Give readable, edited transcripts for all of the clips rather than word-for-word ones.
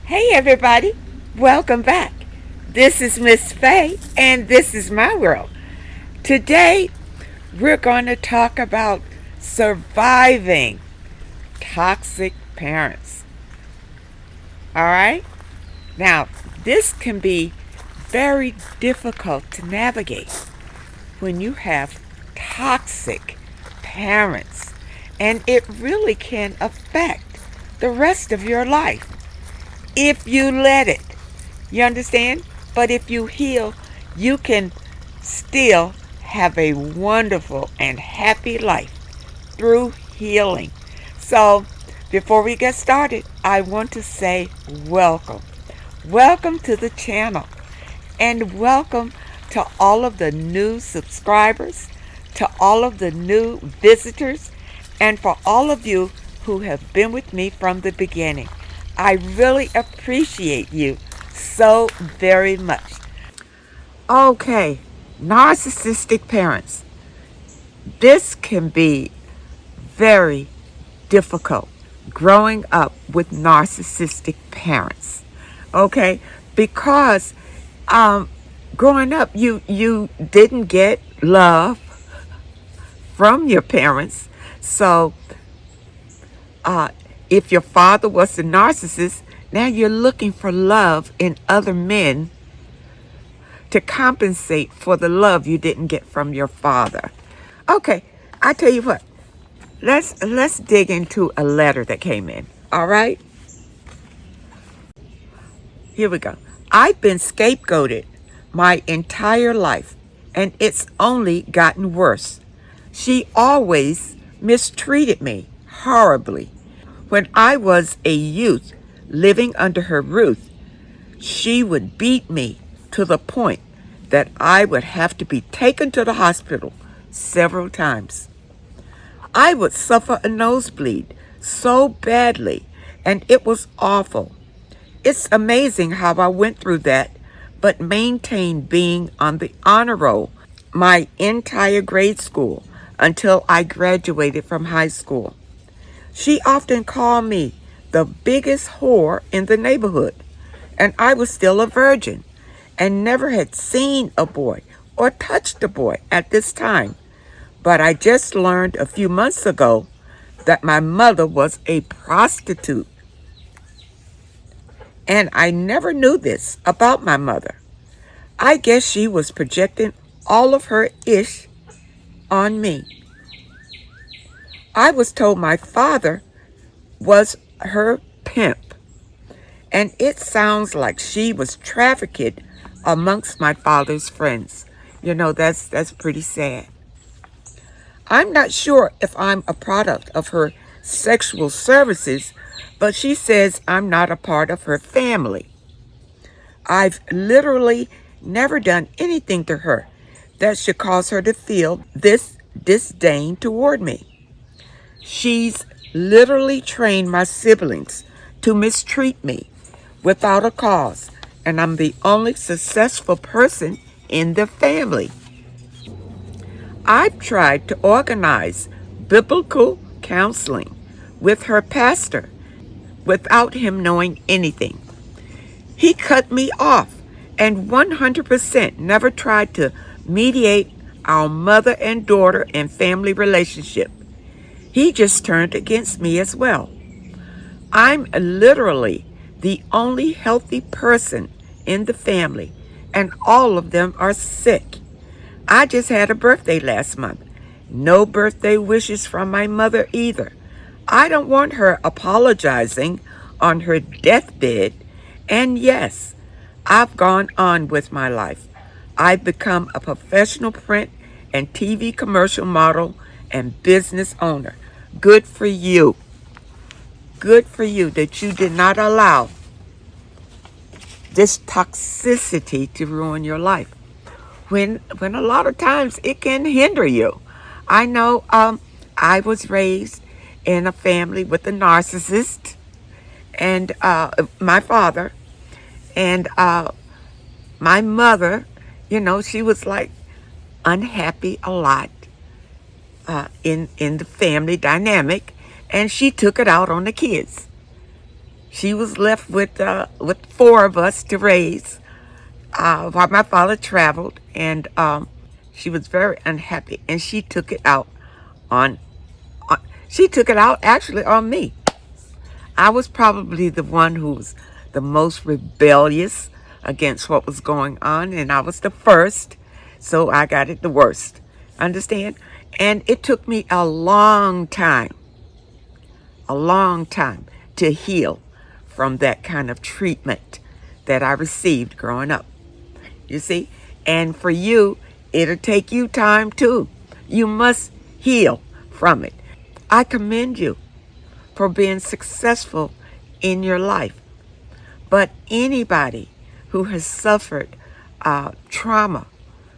Hey everybody, welcome back. This is Miss Faye and this is my world. Today we're going to talk about surviving toxic parents. All right? Now, this can be very difficult to navigate when you have toxic parents, and it really can affect the rest of your life if you let it. You understand? But if you heal, you can still have a wonderful and happy life through healing. So, before we get started, I want to say welcome. Welcome to the channel, and welcome to all of the new subscribers, to all of the new visitors, and for all of you who have been with me from the beginning. I really appreciate you so very much. Okay, narcissistic parents. This can be very difficult growing up with narcissistic parents. Okay, because growing up you didn't get love from your parents. So if your father was a narcissist, now you're looking for love in other men to compensate for the love you didn't get from your father. Okay, I tell you what, let's dig into a letter that came in. All right, here we go. I've been scapegoated my entire life, and it's only gotten worse. She always mistreated me horribly. When I was a youth living under her roof, she would beat me to the point that I would have to be taken to the hospital several times. I would suffer a nosebleed so badly, and it was awful. It's amazing how I went through that, but maintained being on the honor roll my entire grade school until I graduated from high school. She often called me the biggest whore in the neighborhood, and I was still a virgin and never had seen a boy or touched a boy at this time. But I just learned a few months ago that my mother was a prostitute. And I never knew this about my mother. I guess she was projecting all of her ish on me. I was told my father was her pimp, and it sounds like she was trafficked amongst my father's friends. You know, that's pretty sad. I'm not sure if I'm a product of her sexual services, but she says I'm not a part of her family. I've literally never done anything to her that should cause her to feel this disdain toward me. She's literally trained my siblings to mistreat me without a cause, and I'm the only successful person in the family. I've tried to organize biblical counseling with her pastor without him knowing anything. He cut me off and 100% never tried to mediate our mother and daughter and family relationship. He just turned against me as well. I'm literally the only healthy person in the family, and all of them are sick. I just had a birthday last month. No birthday wishes from my mother either. I don't want her apologizing on her deathbed. And yes, I've gone on with my life. I've become a professional print and TV commercial model and business owner. Good for you. Good for you that you did not allow this toxicity to ruin your life. When a lot of times it can hinder you. I know I was raised in a family with a narcissist, and my father, and my mother, you know, she was like unhappy a lot in the family dynamic, and she took it out on the kids. She was left with four of us to raise while my father traveled, and she was very unhappy, and she took it out on, she took it out actually on me. I was probably the one who was the most rebellious against what was going on, and I was the first, so I got it the worst. Understand? And it took me a long time to heal from that kind of treatment that I received growing up. You see? And for you, it'll take you time too. You must heal from it. I commend you for being successful in your life. But anybody who has suffered trauma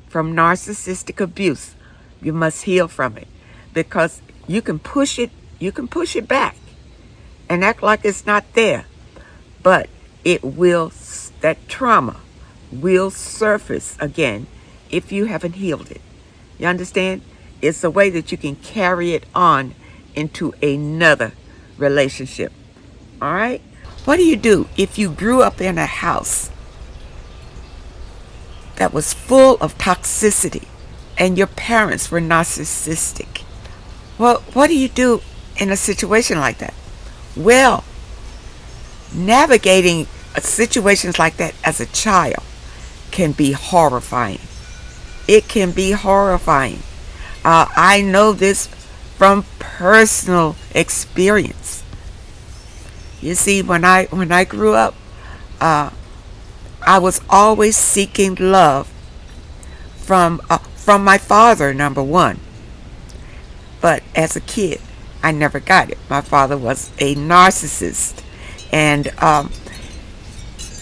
from narcissistic abuse, you must heal from it, because you can push it back and act like it's not there, but that trauma will surface again if you haven't healed it. You understand? It's a way that you can carry it on into another relationship. All right? What do you do if you grew up in a house that was full of toxicity and your parents were narcissistic? Well, what do you do in a situation like that? Well, navigating situations like that as a child can be horrifying. It can be horrifying. I know this from personal experience. You see, when I grew up, I was always seeking love from my father, number one. But as a kid, I never got it. My father was a narcissist, and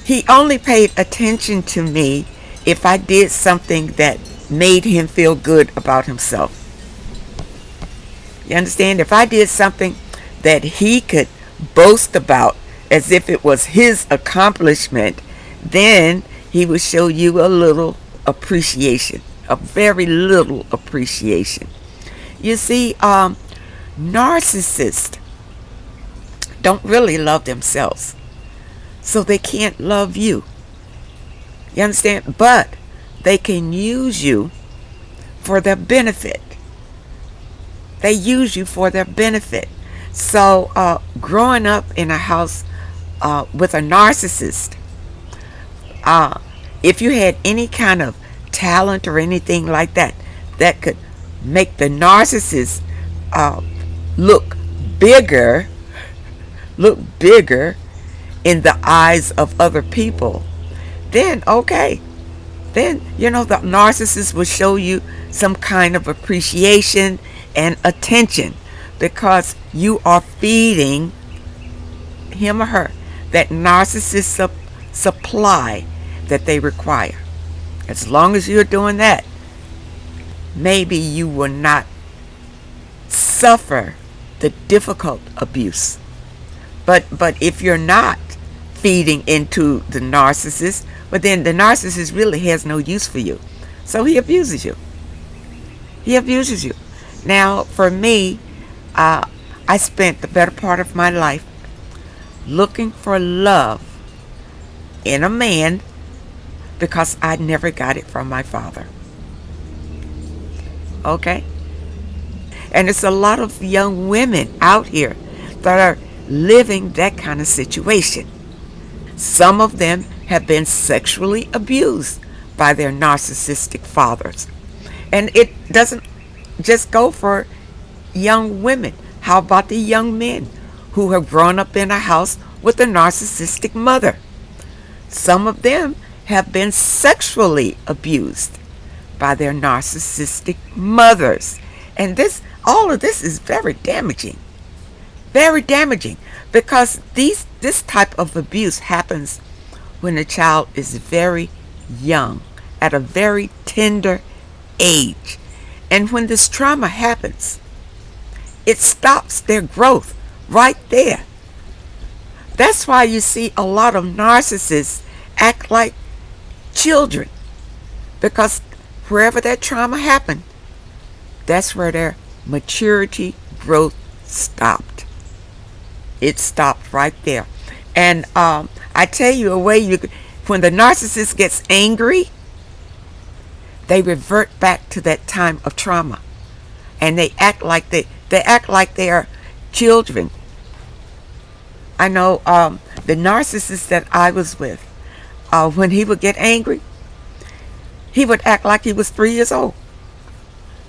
he only paid attention to me if I did something that made him feel good about himself. You understand? If I did something that he could boast about as if it was his accomplishment, then he would show you a little appreciation, a very little appreciation. You see, narcissists don't really love themselves, so they can't love you. You understand? But they can use you for their benefit. They use you for their benefit. So growing up in a house with a narcissist, if you had any kind of talent or anything like that, that could make the narcissist look bigger in the eyes of other people, then okay. Then, the narcissist will show you some kind of appreciation and attention because you are feeding him or her that narcissist supply that they require. As long as you're doing that, maybe you will not suffer the difficult abuse. But if you're not feeding into the narcissist, but then the narcissist really has no use for you. So he abuses you. Now, for me, I spent the better part of my life looking for love in a man because I never got it from my father. Okay? And it's a lot of young women out here that are living that kind of situation. Some of them have been sexually abused by their narcissistic fathers. And it doesn't just go for young women. How about the young men who have grown up in a house with a narcissistic mother? Some of them have been sexually abused by their narcissistic mothers. And all of this is very damaging. Very damaging, because this type of abuse happens when a child is very young, at a very tender age. And when this trauma happens, it stops their growth right there. That's why you see a lot of narcissists act like children, because wherever that trauma happened, that's where their maturity growth stopped. It stopped right there. And I tell you a way when the narcissist gets angry, they revert back to that time of trauma, and they act like they are children. I know the narcissist that I was with, when he would get angry, he would act like he was 3 years old.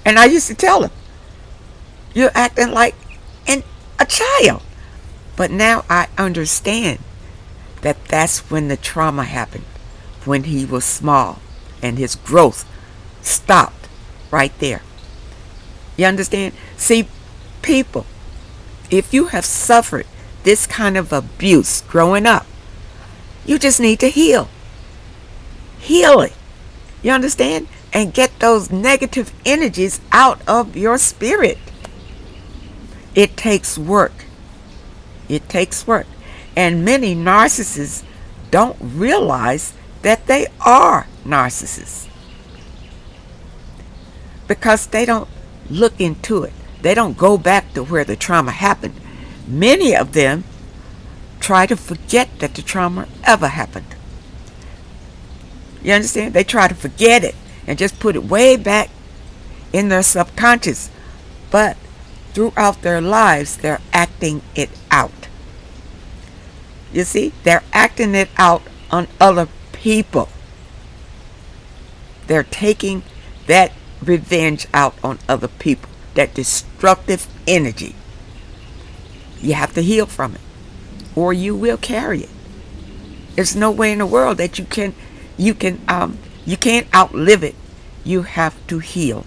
And I used to tell him, "You're acting like a child." But now I understand that that's when the trauma happened, when he was small and his growth stopped right there. You understand? See, people, if you have suffered this kind of abuse growing up, you just need to heal. Heal it. You understand? And get those negative energies out of your spirit. It takes work. It takes work. And many narcissists don't realize that they are narcissists, because they don't look into it. They don't go back to where the trauma happened. Many of them try to forget that the trauma ever happened. You understand? They try to forget it and just put it way back in their subconscious. But throughout their lives, they're acting it out. You see? They're acting it out on other people. They're taking that revenge out on other people. That destructive energy. You have to heal from it, or you will carry it. There's no way in the world that you can't outlive it. You have to heal.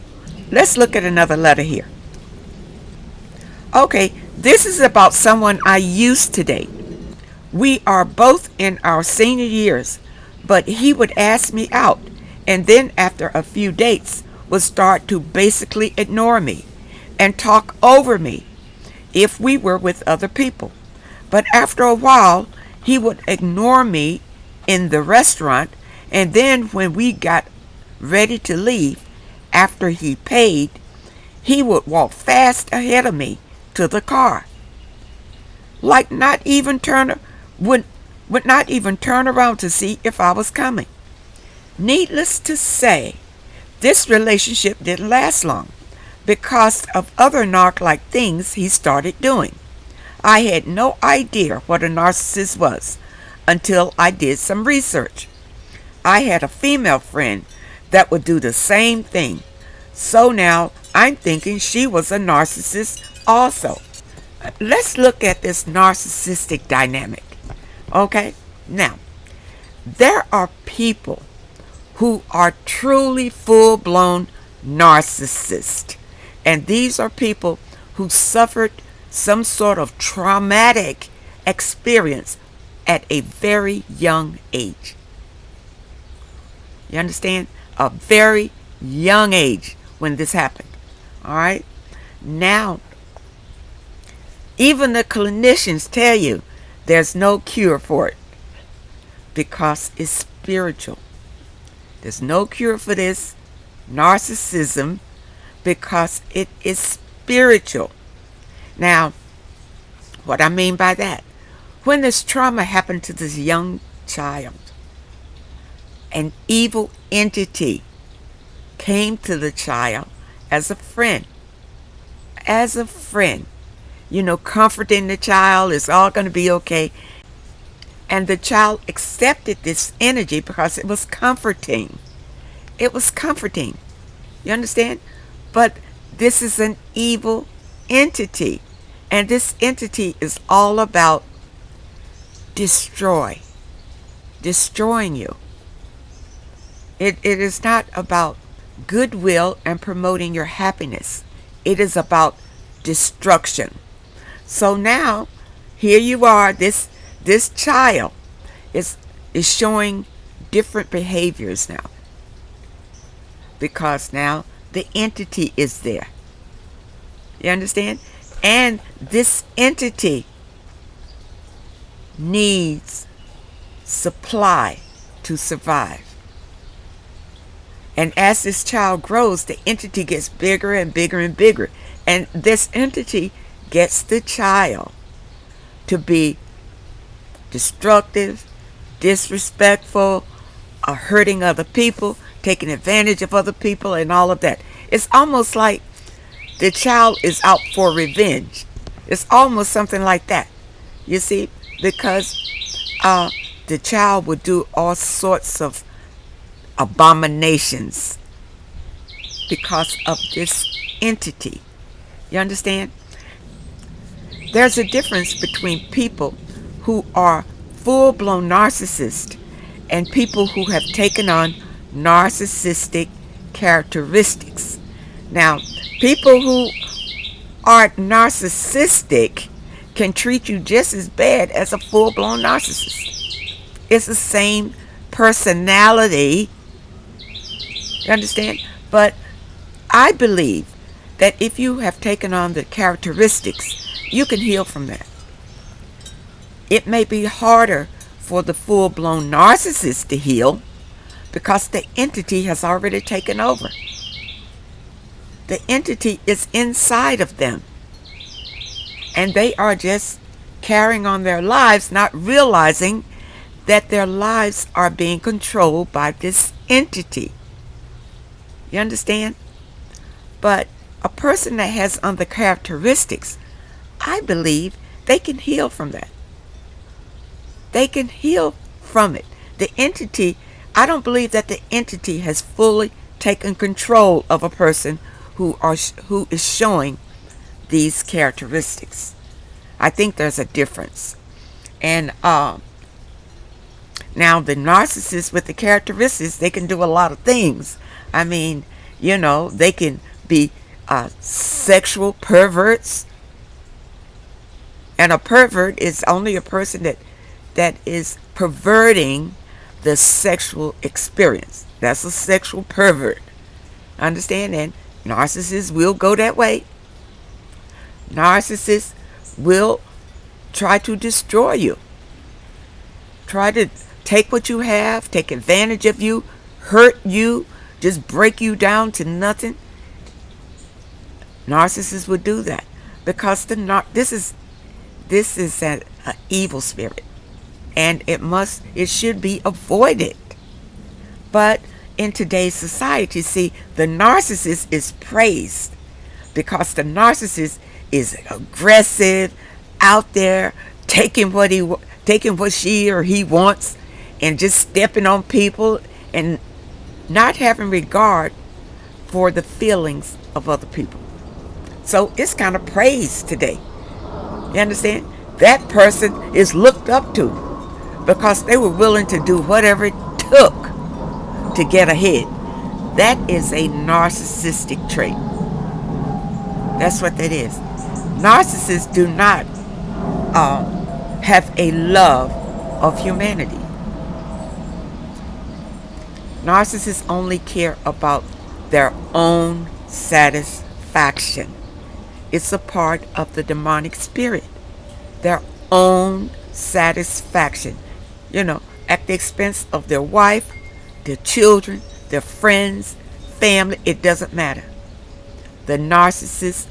Let's look at another letter here. Okay, this is about someone I used to date. We are both in our senior years, but he would ask me out, and then after a few dates would start to basically ignore me and talk over me if we were with other people. But after a while, he would ignore me in the restaurant, and then when we got ready to leave, after he paid, he would walk fast ahead of me to the car, like would not even turn around to see if I was coming. Needless to say, this relationship didn't last long because of other narc-like things he started doing. I had no idea what a narcissist was until I did some research. I had a female friend that would do the same thing. So now I'm thinking she was a narcissist also. Let's look at this narcissistic dynamic. Okay? Now, there are people who are truly full-blown narcissists. And these are people who suffered some sort of traumatic experience at a very young age. You understand? A very young age when this happened. All right? Now, even the clinicians tell you there's no cure for it because it's spiritual. There's no cure for this narcissism because it is spiritual. Now, what I mean by that, when this trauma happened to this young child, an evil entity came to the child as a friend. As a friend. You know, comforting the child, it's all going to be okay. And the child accepted this energy because it was comforting. It was comforting. You understand? But this is an evil entity. And this entity is all about destroying you. It is not about goodwill and promoting your happiness. It is about destruction. So now, here you are, this child is showing different behaviors now. Because now the entity is there. You understand? And this entity needs supply to survive. And as this child grows, the entity gets bigger and bigger and bigger. And this entity gets the child to be destructive, disrespectful, hurting other people, taking advantage of other people, and all of that. It's almost like the child is out for revenge. It's almost something like that, you see, because the child would do all sorts of abominations because of this entity. You understand? There's a difference between people who are full-blown narcissists and people who have taken on narcissistic characteristics. Now, people who are narcissistic can treat you just as bad as a full-blown narcissist. It's the same personality. You understand? But I believe that if you have taken on the characteristics, you can heal from that. It may be harder for the full-blown narcissist to heal because the entity has already taken over. The entity is inside of them, and they are just carrying on their lives, not realizing that their lives are being controlled by this entity. You understand? But a person that has other characteristics, I believe they can heal from that. They can heal from it. The entity, I don't believe that the entity has fully taken control of a person who is showing these characteristics. I think there's a difference. And now the narcissists with the characteristics, they can do a lot of things. I mean, they can be sexual perverts. And a pervert is only a person that is perverting the sexual experience. That's a sexual pervert. Understand? And narcissists will go that way. Narcissists will try to destroy you. Try to take what you have, take advantage of you, hurt you, just break you down to nothing. Narcissists would do that because this is an evil spirit, and it should be avoided. But in today's society, see, the narcissist is praised because the narcissist is aggressive, out there taking what she or he wants, and just stepping on people and not having regard for the feelings of other people. So it's kind of praised today. You understand? That person is looked up to because they were willing to do whatever it took to get ahead. That is a narcissistic trait. That's what that is. Narcissists do not have a love of humanity. Narcissists only care about their own satisfaction. It's a part of the demonic spirit. Their own satisfaction. At the expense of their wife, their children, their friends, family, it doesn't matter. The narcissist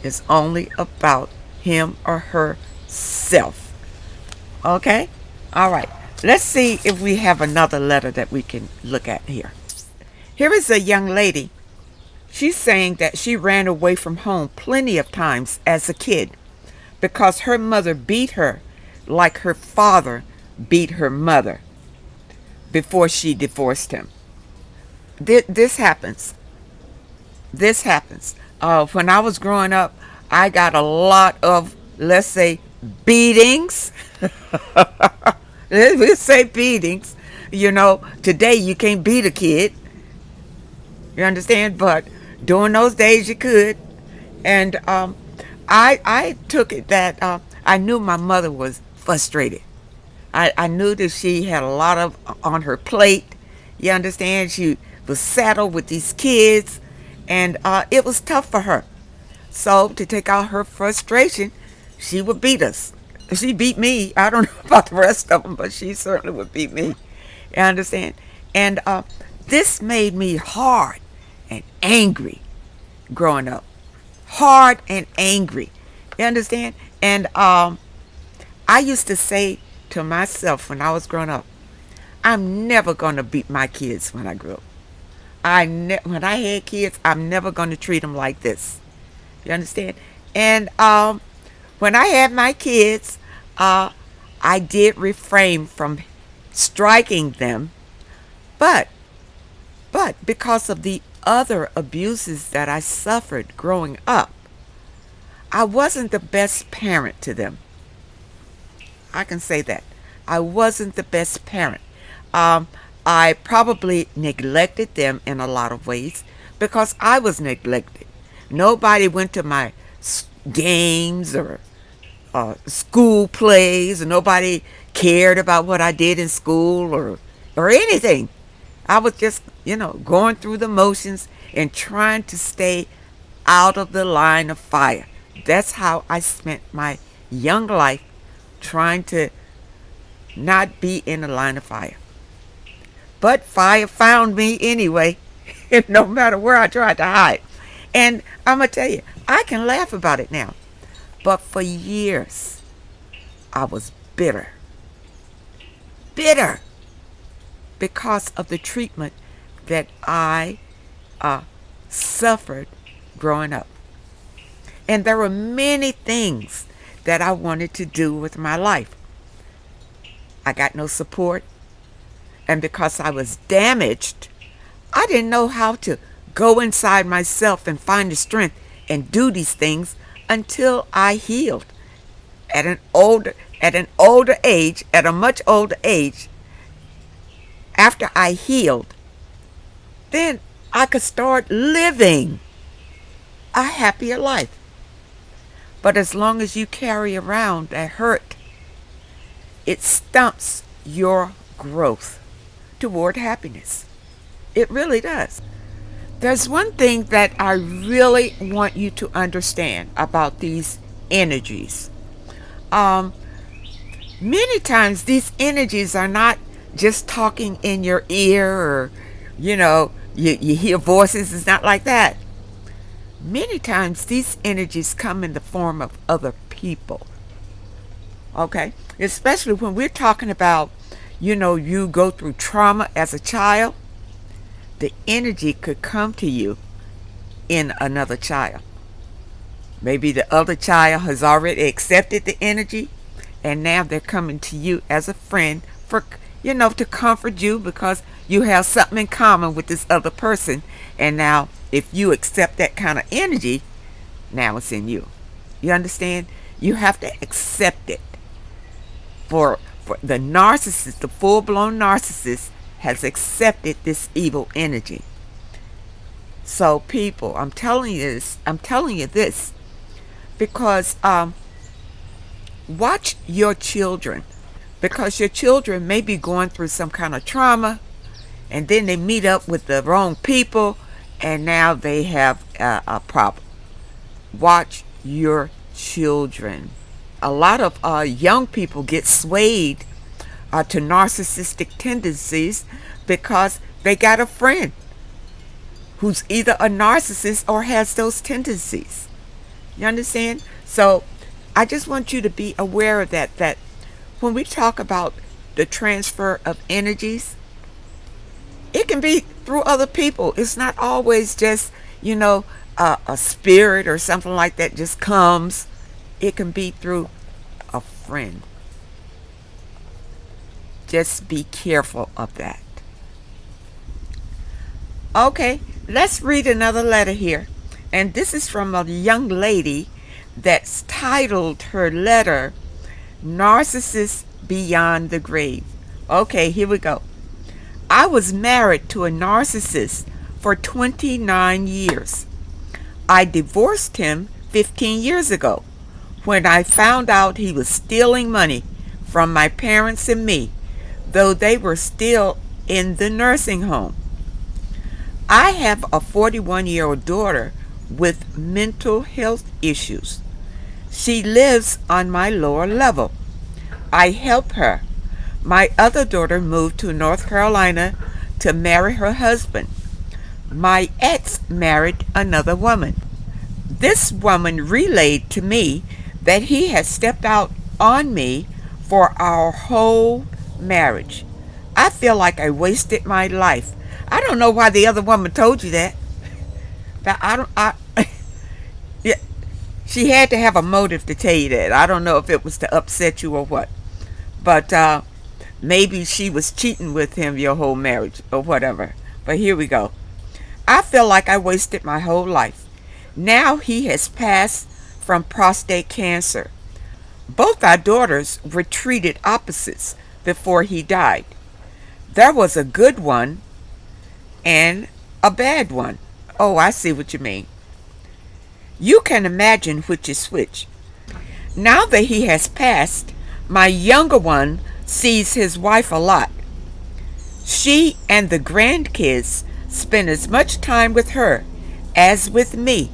is only about him or herself. Okay? All right. Let's see if we have another letter that we can look at here. Here is a young lady. She's saying that she ran away from home plenty of times as a kid because her mother beat her like her father beat her mother before she divorced him. This happens. This happens. When I was growing up, I got a lot of, let's say, beatings. Let's say beatings. Today you can't beat a kid. You understand? But during those days you could. And I took it that I knew my mother was frustrated. I knew that she had a lot on her plate. You understand? She was saddled with these kids, and it was tough for her. So to take out her frustration, she would beat us. She beat me. I don't know about the rest of them, but she certainly would beat me. You understand? And this made me hard and angry growing up. Hard and angry. You understand? And I used to say to myself when I was growing up, I'm never going to beat my kids when I grow up. When I had kids, I'm never going to treat them like this. You understand? And when I had my kids, I did refrain from striking them, but because of the other abuses that I suffered growing up, I wasn't the best parent to them. I can say that. I wasn't the best parent. I probably neglected them in a lot of ways because I was neglected. Nobody went to my games or school plays, and nobody cared about what I did in school or anything. I was just, going through the motions and trying to stay out of the line of fire. That's how I spent my young life, trying to not be in the line of fire. But fire found me anyway, no matter where I tried to hide. And I'm going to tell you, I can laugh about it now. But for years, I was bitter. Bitter. Because of the treatment that I suffered growing up. And there were many things that I wanted to do with my life. I got no support. And because I was damaged, I didn't know how to go inside myself and find the strength and do these things until I healed. At a much older age, after I healed, then I could start living a happier life. But as long as you carry around that hurt, it stumps your growth toward happiness. It really does. There's one thing that I really want you to understand about these energies. Many times these energies are not just talking in your ear, or you hear voices. It's not like that. Many times these energies come in the form of other people. Okay? Especially when we're talking about, you go through trauma as a child, the energy could come to you in another child. Maybe the other child has already accepted the energy, and now they're coming to you as a friend for, to comfort you because you have something in common with this other person. And now, if you accept that kind of energy, now it's in you. You understand? You have to accept it. For the narcissist, the full-blown narcissist, has accepted this evil energy. So people, I'm telling you this because watch your children, because your children may be going through some kind of trauma, and then they meet up with the wrong people, and now they have a problem. Watch your children. A lot of young people get swayed to narcissistic tendencies because they got a friend who's either a narcissist or has those tendencies. You understand? So I just want you to be aware of that when we talk about the transfer of energies, it can be through other people. It's not always just, a spirit or something like that just comes. It can be through a friend. Just be careful of that. Okay, let's read another letter here. And this is from a young lady that's titled her letter, Narcissist Beyond the Grave. Okay, here we go. I was married to a narcissist for 29 years. I divorced him 15 years ago when I found out he was stealing money from my parents and me, though they were still in the nursing home. I have a 41-year-old daughter with mental health issues. She lives on my lower level. I help her. My other daughter moved to North Carolina to marry her husband. My ex married another woman. This woman relayed to me that he had stepped out on me for our whole marriage. I feel like I wasted my life. I don't know why the other woman told you that. But I don't. Yeah, she had to have a motive to tell you that. I don't know if it was to upset you or what. But maybe she was cheating with him your whole marriage or whatever. But here we go. I feel like I wasted my whole life. Now he has passed from prostate cancer. Both our daughters were treated opposites before he died. There was a good one and a bad one. Oh, I see what you mean. You can imagine which is which. Now that he has passed, my younger one sees his wife a lot. She and the grandkids spend as much time with her as with me,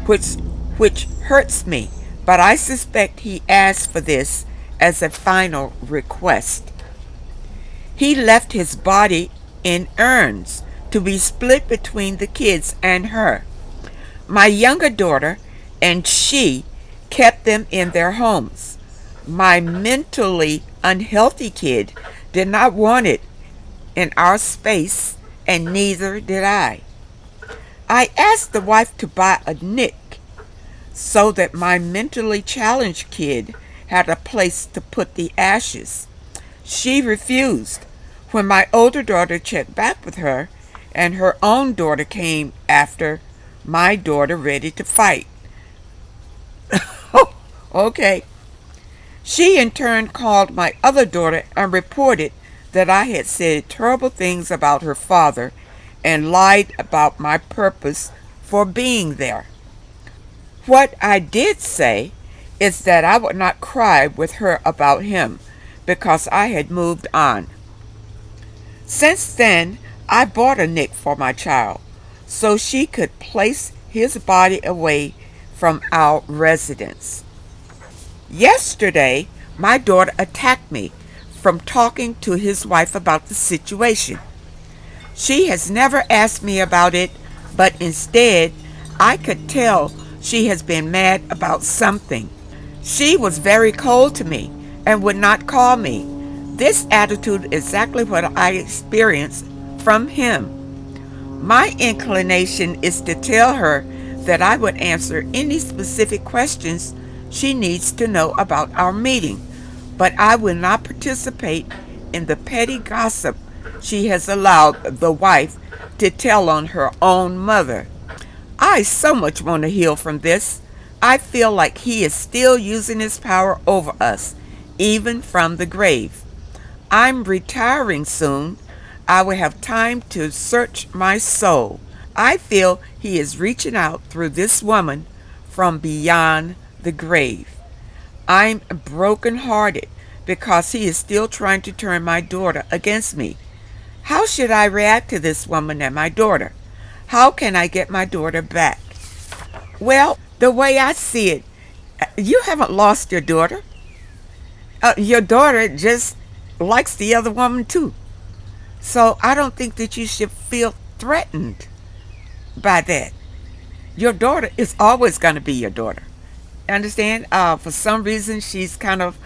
which hurts me, but I suspect he asked for this as a final request. He left his body in urns to be split between the kids and her. My younger daughter and she kept them in their homes. My mentally unhealthy kid did not want it in our space, and neither did I. I asked the wife to buy a nick so that my mentally challenged kid had a place to put the ashes. She refused. When my older daughter checked back with her, and her own daughter came after my daughter ready to fight. Okay. She in turn called my other daughter and reported that I had said terrible things about her father and lied about my purpose for being there. What I did say is that I would not cry with her about him because I had moved on. Since then, I bought a nick for my child so she could place his body away from our residence. Yesterday, my daughter attacked me from talking to his wife about the situation. She has never asked me about it, but instead, I could tell she has been mad about something. She was very cold to me and would not call me. This attitude is exactly what I experienced from him. My inclination is to tell her that I would answer any specific questions she needs to know about our meeting, but I will not participate in the petty gossip she has allowed the wife to tell on her own mother. I so much want to heal from this. I feel like he is still using his power over us, even from the grave. I'm retiring soon. I will have time to search my soul. I feel he is reaching out through this woman from beyond the grave. I'm brokenhearted because he is still trying to turn my daughter against me. How should I react to this woman and my daughter? How can I get my daughter back? Well, the way I see it, you haven't lost your daughter. Your daughter just likes the other woman too. So I don't think that you should feel threatened by that. Your daughter is always going to be your daughter. Understand? For some reason, she's kind of,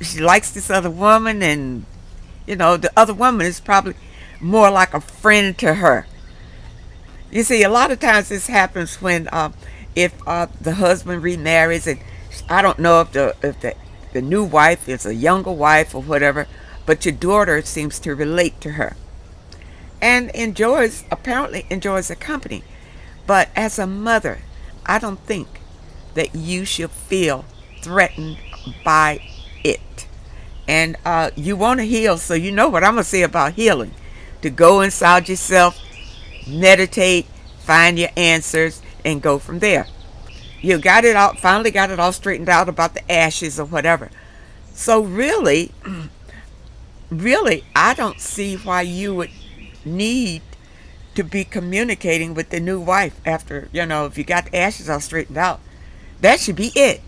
she likes this other woman, and, the other woman is probably more like a friend to her. You see, a lot of times this happens when, if the husband remarries, and I don't know if the new wife is a younger wife or whatever, but your daughter seems to relate to her and apparently enjoys the company. But as a mother, I don't think that you should feel threatened by it. And you want to heal, so you know what I'm going to say about healing. To go inside yourself, meditate, find your answers, and go from there. You got it out, finally got it all straightened out about the ashes or whatever. So really, I don't see why you would need to be communicating with the new wife after, if you got the ashes all straightened out. That should be it.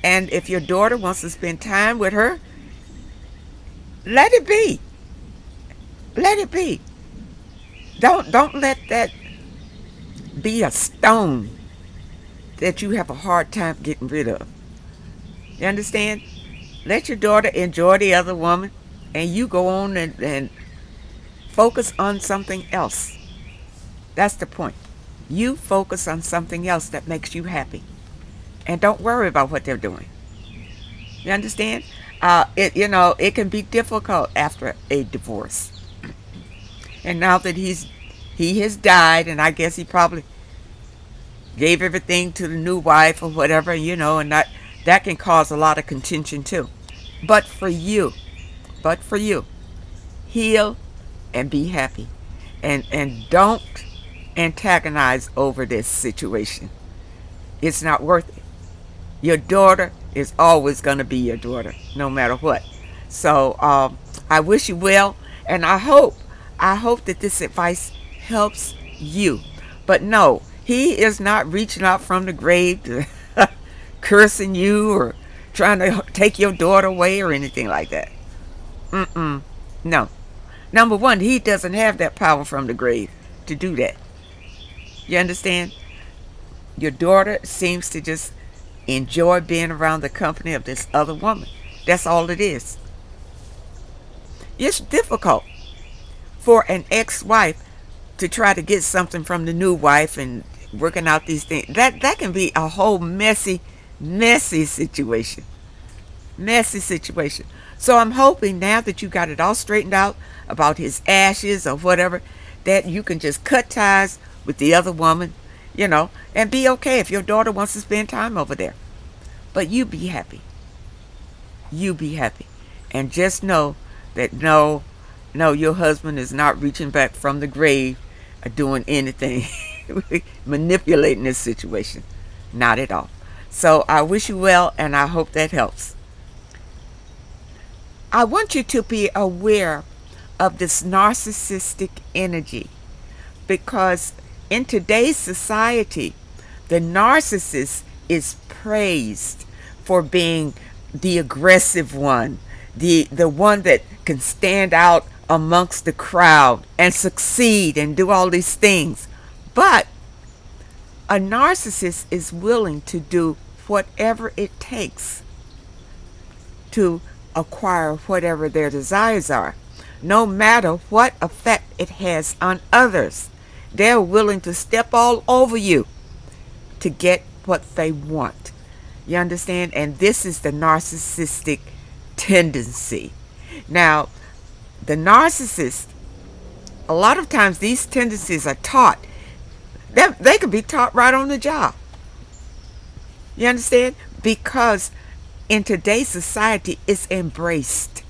And if your daughter wants to spend time with her, let it be. Let it be. Don't let that be a stone that you have a hard time getting rid of. You understand? Let your daughter enjoy the other woman, and you go on and focus on something else. That's the point. You focus on something else that makes you happy, and don't worry about what they're doing. You understand? It can be difficult after a divorce. And now that he has died, and I guess he probably gave everything to the new wife or whatever, and that can cause a lot of contention too. But for you, but for you, heal and be happy, and don't antagonize over this situation. It's not worth it. Your daughter is always going to be your daughter, no matter what. So I wish you well, and I hope that this advice helps you. But no, he is not reaching out from the grave to cursing you or trying to take your daughter away or anything like that. No. Number one, he doesn't have that power from the grave to do that. You understand? Your daughter seems to just enjoy being around the company of this other woman. That's all it is. It's difficult for an ex-wife to try to get something from the new wife and working out these things. That can be a whole messy situation. Messy situation. So I'm hoping now that you got it all straightened out about his ashes or whatever, that you can just cut ties with the other woman, and be okay if your daughter wants to spend time over there. But you be happy. You be happy. And just know that no, your husband is not reaching back from the grave or doing anything, manipulating this situation. Not at all. So I wish you well, and I hope that helps. I want you to be aware of this narcissistic energy, because in today's society, the narcissist is praised for being the aggressive one, the one that can stand out amongst the crowd and succeed and do all these things. But a narcissist is willing to do whatever it takes to acquire whatever their desires are, no matter what effect it has on others. They're willing to step all over you to get what they want. You understand? And this is the narcissistic tendency. Now, the narcissist, a lot of times these tendencies are taught. They could be taught right on the job. You understand? Because in today's society, it's embraced.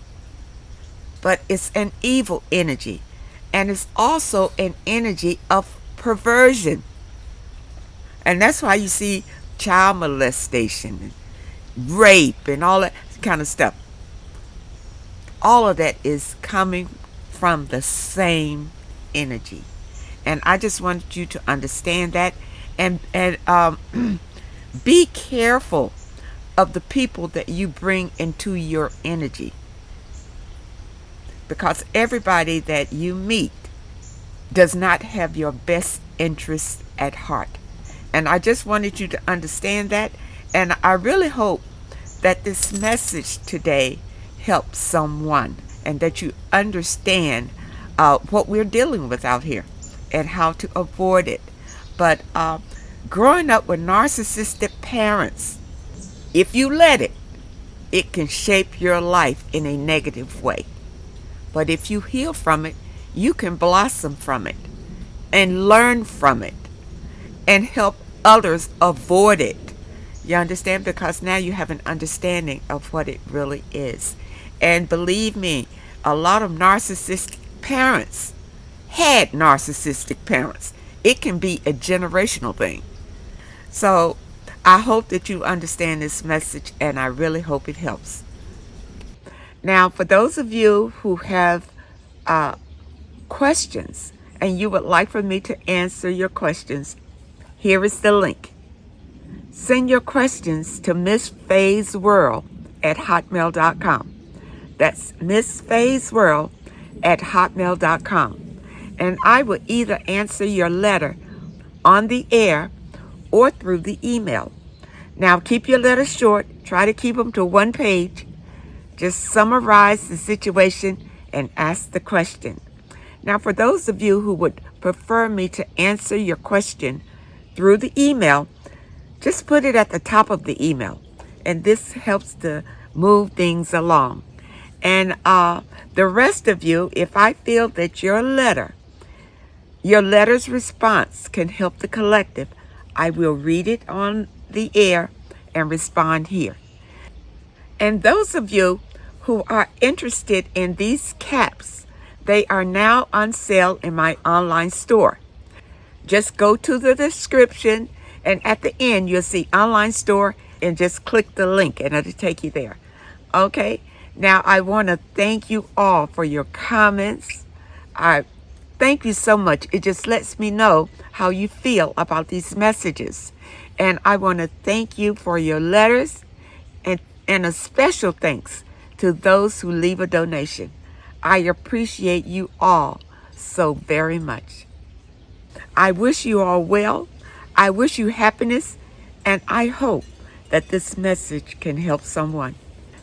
But it's an evil energy. And it's also an energy of perversion. And that's why you see child molestation and rape and all that kind of stuff. All of that is coming from the same energy. And I just want you to understand that, and be careful of the people that you bring into your energy. Because everybody that you meet does not have your best interests at heart. And I just wanted you to understand that. And I really hope that this message today helps someone, and that you understand what we're dealing with out here and how to avoid it. But growing up with narcissistic parents, if you let it, it can shape your life in a negative way. But if you heal from it, you can blossom from it and learn from it and help others avoid it. You understand? Because now you have an understanding of what it really is. And believe me, a lot of narcissistic parents had narcissistic parents. It can be a generational thing. So I hope that you understand this message, and I really hope it helps. Now, for those of you who have questions and you would like for me to answer your questions, here is the link. Send your questions to Miss Faye's World at hotmail.com. That's Miss Faye's World at hotmail.com. And I will either answer your letter on the air or through the email. Now, keep your letters short. Try to keep them to one page. Just summarize the situation and ask the question. Now, for those of you who would prefer me to answer your question through the email, just put it at the top of the email, and this helps to move things along. And the rest of you, if I feel that your letter's response can help the collective, I will read it on the air and respond here. And those of you who are interested in these caps, they are now on sale in my online store. Just go to the description, and at the end you'll see online store, and just click the link and it'll take you there. Okay, now I want to thank you all for your comments. I thank you so much. It just lets me know how you feel about these messages. And I want to thank you for your letters, and a special thanks to those who leave a donation. I appreciate you all so very much. I wish you all well. I wish you happiness, and I hope that this message can help someone.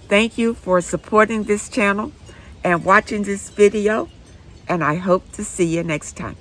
Thank you for supporting this channel and watching this video, and I hope to see you next time.